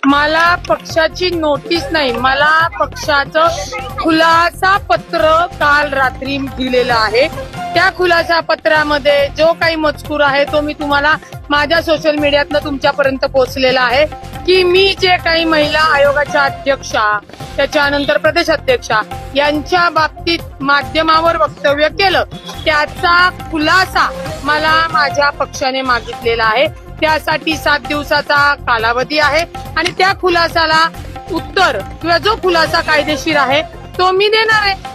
मला पक्षाची नोटीस नाही, मला पक्षाचं खुलासा पत्र काल रात्री दिलेलं आहे। त्या खुलासा पत्रामध्ये जो काही मजकूर आहे तो मी तुम्हाला माझ्या सोशल मीडियातनं तुमच्यापर्यंत पोहोचलेला आहे की मी जे काही महिला आयोगाच्या अध्यक्षा त्याच्यानंतर प्रदेश अध्यक्षा यांच्या बाबतीत माध्यमावर वक्तव्य केलं त्याचा खुलासा मला माझ्या पक्षाने मागितलेला आहे। त्यासाठी 7 दिवसाचा कालावधी आहे आणि त्या खुलासाला उत्तर किंवा जो खुलासा कायदेशीर आहे तो मी देणार आहे।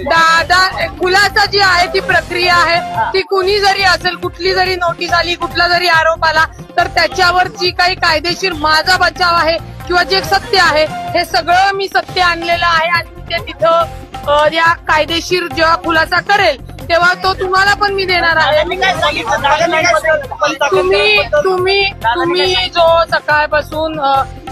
दादा, खुलासा जी आहे ती प्रक्रिया आहे, ती कुणी जरी असेल, कुठली जरी नोटीस आली, कुठला जरी आरोप आला तर त्याच्यावर जी काही कायदेशीर माझा बचाव आहे किंवा जे सत्य आहे हे सगळं मी सत्य आणलेलं आहे आणि ते तिथं या कायदेशीर जेव्हा खुलासा करेल तेव्हा तो तुम्हाला पण मी देणार आहे। तुम्ही जो सकाळपासून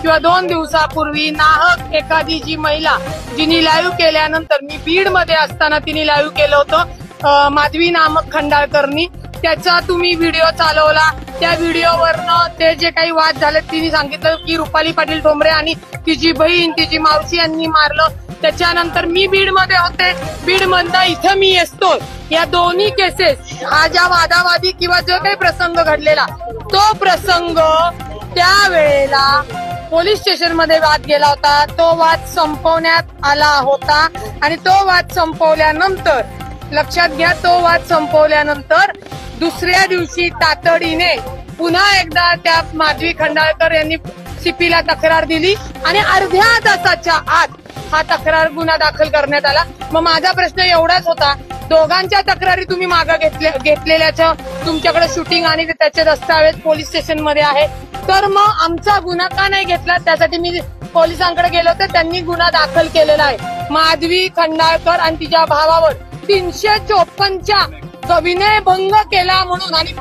किंवा 2 दिवसापूर्वी नाहक एखादी जी महिला जिने लाईव्ह केल्यानंतर मी बीड मध्ये असताना तिने लाईव्ह केलं होतं माधवी नामक खंडाळकरनी, त्याचा तुम्ही व्हिडिओ चालवला। त्या व्हिडिओवरनं ते जे काही वाद झाले तिने सांगितलं की रुपाली पाटील ठोंबरे आणि तिची बहीण तिची मावशी यांनी मारलं। त्याच्यानंतर मी बीड मध्ये होते, बीड मधनं इथं मी येतो। या दोन्ही केसेस हा ज्या वादावादी किंवा जो काही प्रसंग घडलेला तो प्रसंग त्यावेळेला पोलीस स्टेशन मध्ये वाद गेला होता, तो वाद संपवण्यात आला होता आणि तो वाद संपवल्यानंतर लक्षात घ्या, तो वाद संपवल्यानंतर दुसऱ्या दिवशी तातडीने पुन्हा एकदा त्या माधवी खंडाळकर यांनी सीपीला तक्रार दिली आणि अर्ध्या तासाच्या आत हा तक्रार गुन्हा दाखल करण्यात आला। मग माझा प्रश्न एवढाच होता, दोघांच्या तक्रारी तुम्ही मागे घेतलेल्याचं तुमच्याकडे शूटिंग आणि त्याचे दस्तावेज पोलीस स्टेशन मध्ये आहे, तर मग आमचा गुन्हा का नाही घेतला? त्यासाठी मी पोलिसांकडे गेलो होते, त्यांनी गुन्हा दाखल केलेला आहे। माधवी खंडाळकर आणि तिच्या भावावर 354च्या विनयभंग केला म्हणून आणि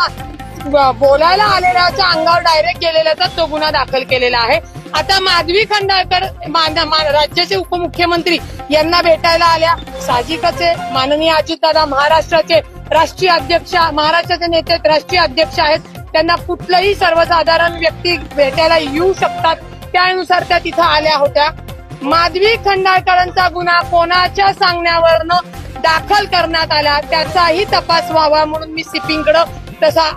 बोलायला आलेल्याच्या अंगावर डायरेक्ट गेलेल्याचा तो गुन्हा दाखल केलेला आहे। आता माधवी खंडाळकर राज्याचे उपमुख्यमंत्री यांना भेटायला आल्या, साहजिकच आहे। माननीय अजितदादा महाराष्ट्राचे राष्ट्रीय अध्यक्ष, महाराष्ट्राचे नेते राष्ट्रीय अध्यक्ष आहेत, त्यांना कुठलंही सर्वसाधारण व्यक्ती भेटायला येऊ शकतात, त्यानुसार त्या तिथं आल्या होत्या। माधवी खंडाळकरांचा गुन्हा कोणाच्या सांगण्यावरनं दाखल करण्यात आला त्याचाही तपास व्हावा म्हणून मी सीपीकडे तसा